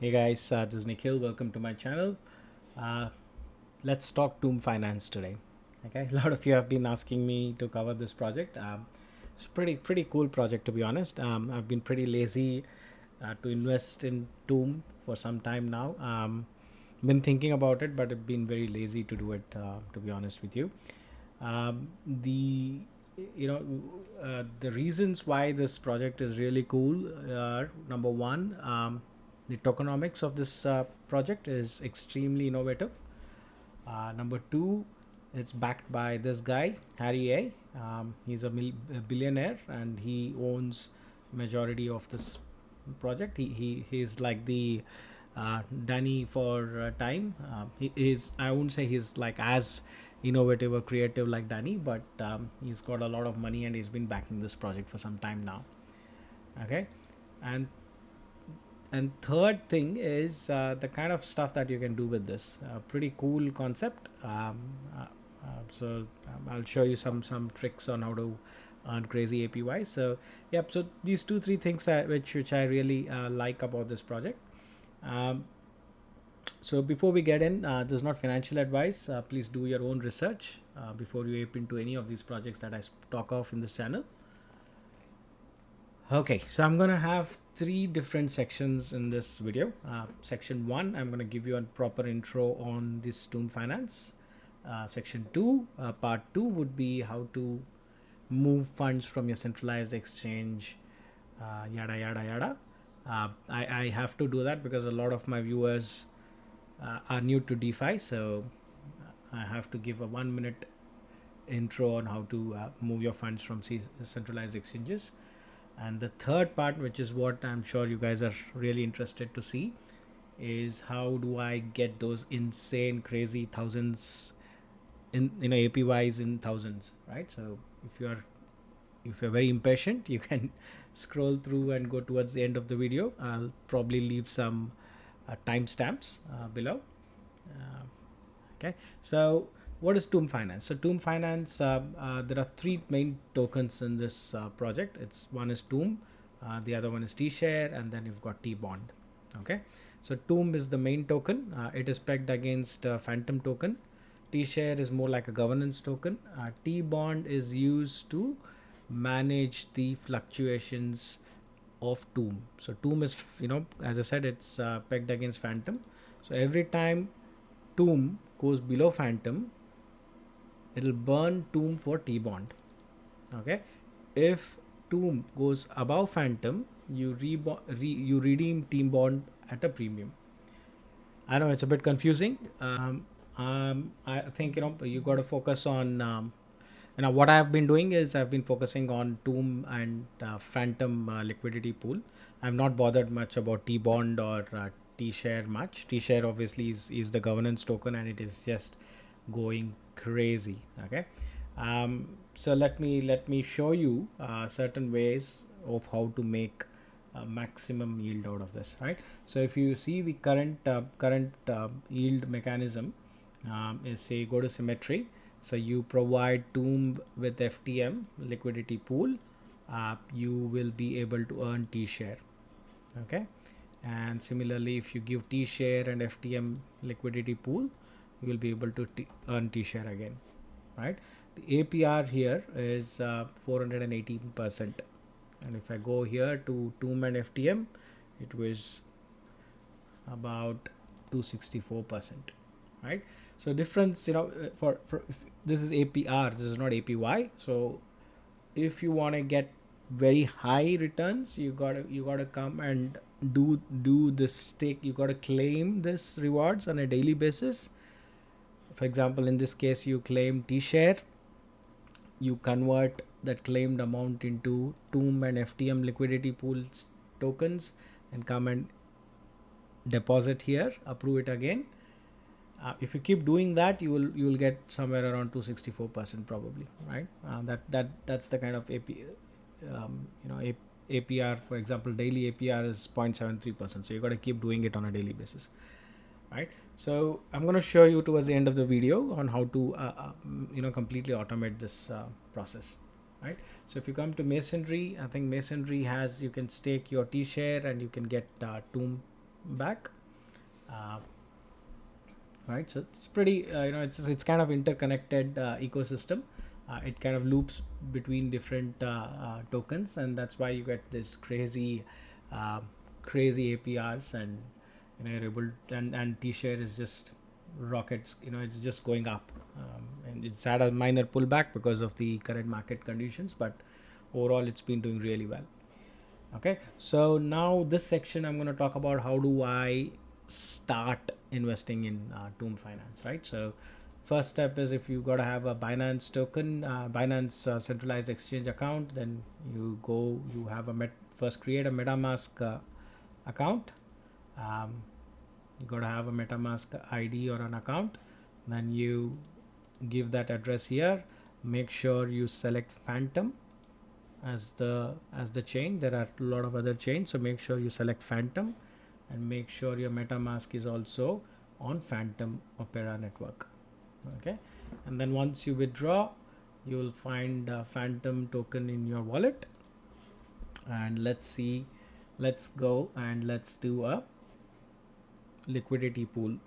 Hey guys, this is Nikhil. Welcome to my channel. Uh, let's talk Tomb Finance today. Okay, a lot of you have been asking me to cover this project. It's pretty cool project, to be honest. I've been pretty lazy to invest in Tomb for some time now. Been thinking about it, but I've been very lazy to do it. To be honest with you, the you know the reasons why this project is really cool are number one. The tokenomics of this project is extremely innovative. Number two, it's backed by this guy, Harry A. He's a billionaire and he owns majority of this project. He's like the Danny for time. He is, I wouldn't say he's like as innovative or creative like Danny, but he's got a lot of money and he's been backing this project for some time now. Okay, and third thing is the kind of stuff that you can do with this pretty cool concept. I'll show you some tricks on how to earn crazy APYs. So yep, so these 2-3 things which I really like about this project. So before we get in, this is not financial advice. Please do your own research before you ape into any of these projects that I talk of in this channel. Okay, so I'm gonna have 3 different sections in this video. Section 1, I'm gonna give you a proper intro on this Tomb Finance. Section 2, part 2 would be how to move funds from your centralized exchange, yada yada yada. I have to do that because a lot of my viewers are new to DeFi, so I have to give a 1-minute intro on how to move your funds from centralized exchanges. And the third part, which is what I'm sure you guys are really interested to see, is how do I get those insane crazy thousands in APYs in thousands, right? So if you're very impatient, you can scroll through and go towards the end of the video. I'll probably leave some timestamps below. Okay, so what is Tomb Finance? So Tomb Finance, there are 3 main tokens in this project. One is Tomb, the other one is T-Share, and then you've got T-Bond. Okay, so Tomb is the main token. It is pegged against Phantom token. T-Share is more like a governance token. T-Bond is used to manage the fluctuations of Tomb. So Tomb is, as I said, it's pegged against Phantom. So every time Tomb goes below Phantom, it'll burn Tomb for T-Bond. Okay, if Tomb goes above Phantom, you redeem T-Bond at a premium. I know it's a bit confusing. I think you got to focus on what I've been doing is I've been focusing on Tomb and Phantom liquidity pool. I'm not bothered much about T-Bond or T-Share much. T-Share obviously is the governance token and it is just going crazy. Okay, so let me show you certain ways of how to make maximum yield out of this, right? So if you see the current yield mechanism, is say go to symmetry. So you provide Tomb with FTM liquidity pool, you will be able to earn T-Share. Okay, and similarly if you give T-Share and FTM liquidity pool, you will be able to earn T-Share again, right? The APR here is 418%, and if I go here to Tomb and FTM, it was about 264%, right? So difference, for this is APR, this is not APY. So if you want to get very high returns, you gotta come and do this stake. You gotta claim this rewards on a daily basis. For example, in this case, you claim T-Share, you convert that claimed amount into Tomb and FTM liquidity pools tokens and come and deposit here, approve it again. If you keep doing that, you will get somewhere around 264% probably, right? That's the kind of APR. For example, daily APR is 0.73%, so you got to keep doing it on a daily basis, right? So I'm going to show you towards the end of the video on how to completely automate this process, right? So if you come to Masonry, I think Masonry has, you can stake your T-Share and you can get Tomb back. Uh, right, so it's pretty it's kind of interconnected ecosystem. It kind of loops between different tokens, and that's why you get this uh, crazy APRs, and you're able and T-share is just rockets. It's just going up, and it's had a minor pullback because of the current market conditions, but overall it's been doing really well. Okay, so now this section I'm going to talk about how do I start investing in Toom Finance, right? So first step is, if you got to have a Binance token, Binance centralized exchange account, then you have first create a MetaMask account. You got to have a MetaMask ID or an account. Then you give that address here. Make sure you select Phantom as the chain. There are a lot of other chains, so make sure you select Phantom, and make sure your MetaMask is also on Phantom Opera network. Okay, and then once you withdraw, you will find a Phantom token in your wallet. And let's go and let's do a liquidity pool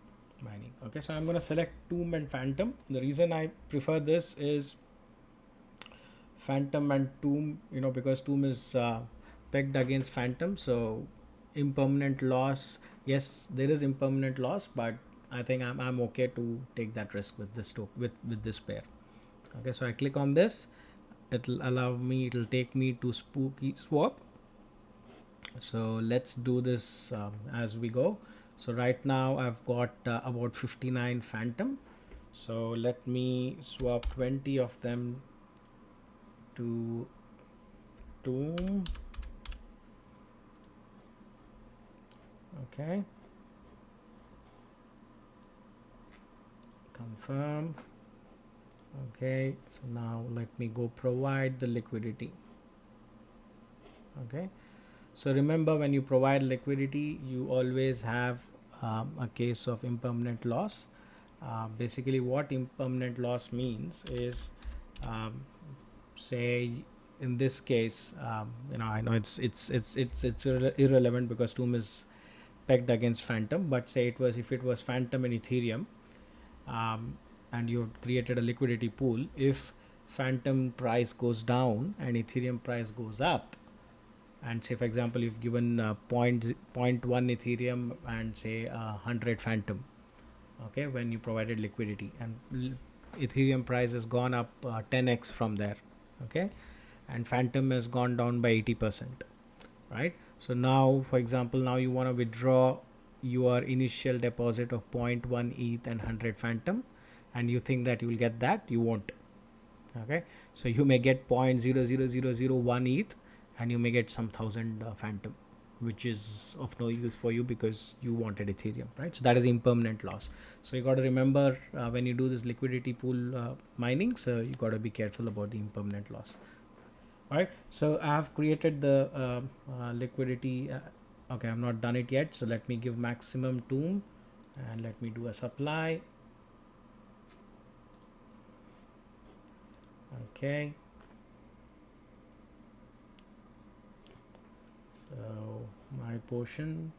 mining. Okay, so I'm going to select Toom and Phantom. The reason I prefer this is Phantom and Toom, because Toom is pegged against Phantom, so impermanent loss, yes, there is impermanent loss, but I think I'm okay to take that risk with this with this pair. Okay, so I click on this, it'll take me to Spooky Swap. So let's do this as we go. So right now I've got about 59 Phantom, so let me swap 20 of them to Toom. Okay, confirm. Okay, so now let me go provide the liquidity. Okay, so remember, when you provide liquidity, you always have a case of impermanent loss. Basically what impermanent loss means is, say in this case, I know it's irrelevant because Toom is pegged against Phantom, but say if it was Phantom and Ethereum, and you created a liquidity pool, if Phantom price goes down and Ethereum price goes up, and say for example you've given 0.1 Ethereum and say 100 Phantom, okay, when you provided liquidity, and Ethereum price has gone up 10x from there, okay, and Phantom has gone down by 80%, right? So now, for example, now you want to withdraw your initial deposit of 0.1 ETH and 100 Phantom, and you think that you will get that. You won't. Okay, so you may get 0.00001 ETH, and you may get some 1,000 Phantom, which is of no use for you because you wanted Ethereum, right? So that is impermanent loss. So you got to remember when you do this liquidity pool mining, so you got to be careful about the impermanent loss. All right, so I have created the liquidity. Okay, I'm not done it yet, so let me give maximum Toom, and let me do a supply. Okay, so my portion,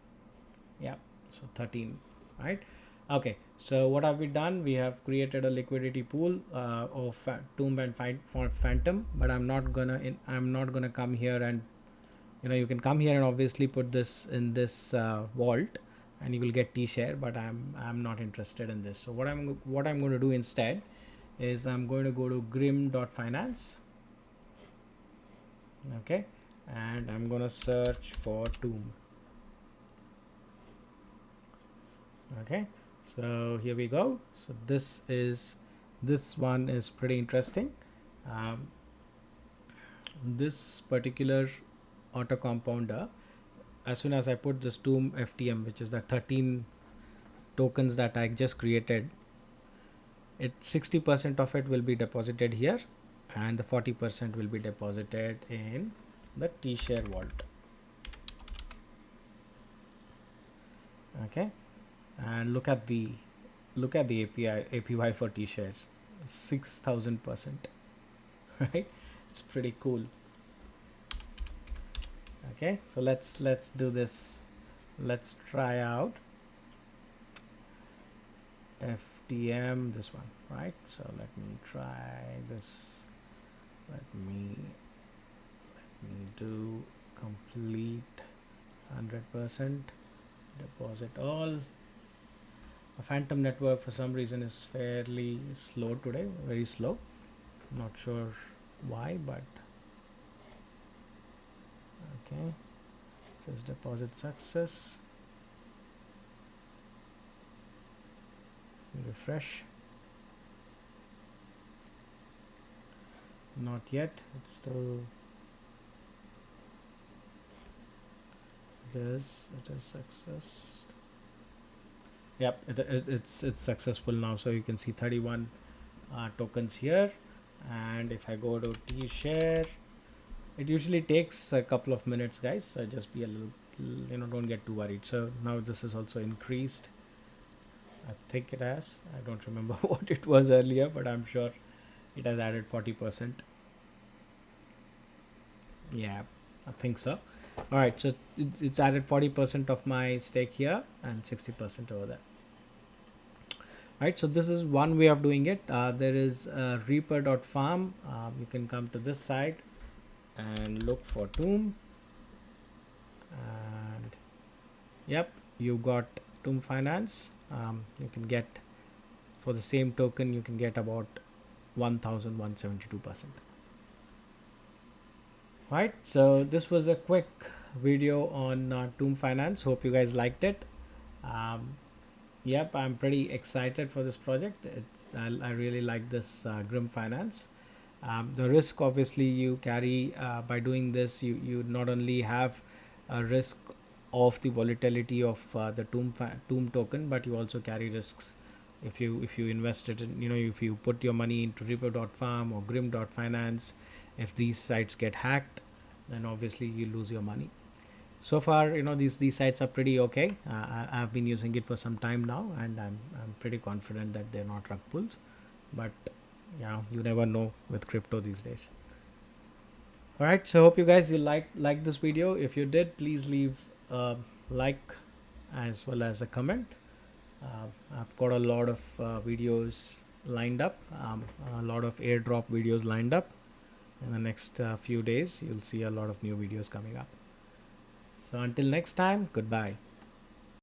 yeah, so 13, right? Okay, so what have we done? We have created a liquidity pool of Toom and Phantom, but I'm not gonna come here and you can come here and obviously put this in this vault, and you will get T-share, but I'm not interested in this. So what I'm going to do instead is I'm going to go to grim.finance. Okay, and I'm going to search for Toom. Okay, so here we go. So this one is pretty interesting. This particular auto compounder, as soon as I put this Toom FTM, which is the 13 tokens that I just created, 60% of it will be deposited here, and the 40% will be deposited in the T-share vault. Okay, and look at the APY for T-share, 6,000%. Right, it's pretty cool. Okay, so let's do this let's try out FTM, this one, right? So let me try this. Let me do complete 100% deposit all. A phantom network for some reason is fairly slow today, very slow. I'm not sure why, but okay. It says deposit success. Refresh. Not yet. It's still. It is success. Yep, it's successful now. So you can see 31 tokens here, and if I go to T share, it usually takes a couple of minutes, guys. So just be a little, don't get too worried. So now this is also increased. I think it has. I don't remember what it was earlier, but I'm sure it has added 40%. Yeah, I think so. All right, so it's added 40% of my stake here and 60% over there. Right, so this is one way of doing it. There is reaper.farm. You can come to this site and look for Tomb, and yep, you got Tomb Finance. You can get, for the same token, you can get about 1172%. Right, so this was a quick video on Tomb Finance. Hope you guys liked it. Yep, I'm pretty excited for this project. I really like this Grim Finance. The risk obviously you carry by doing this, you not only have a risk of the volatility of the Tomb token, but you also carry risks if you invest it in, if you put your money into reaper.farm or grim.finance. If these sites get hacked, then obviously you lose your money. So far, these sites are pretty okay. I've been using it for some time now, and I'm pretty confident that they're not rug pulls. But yeah, you never know with crypto these days. All right, so hope you guys you like this video. If you did, please leave a like as well as a comment. I've got a lot of videos lined up, a lot of airdrop videos lined up. In the next few days, you'll see a lot of new videos coming up. So until next time, goodbye.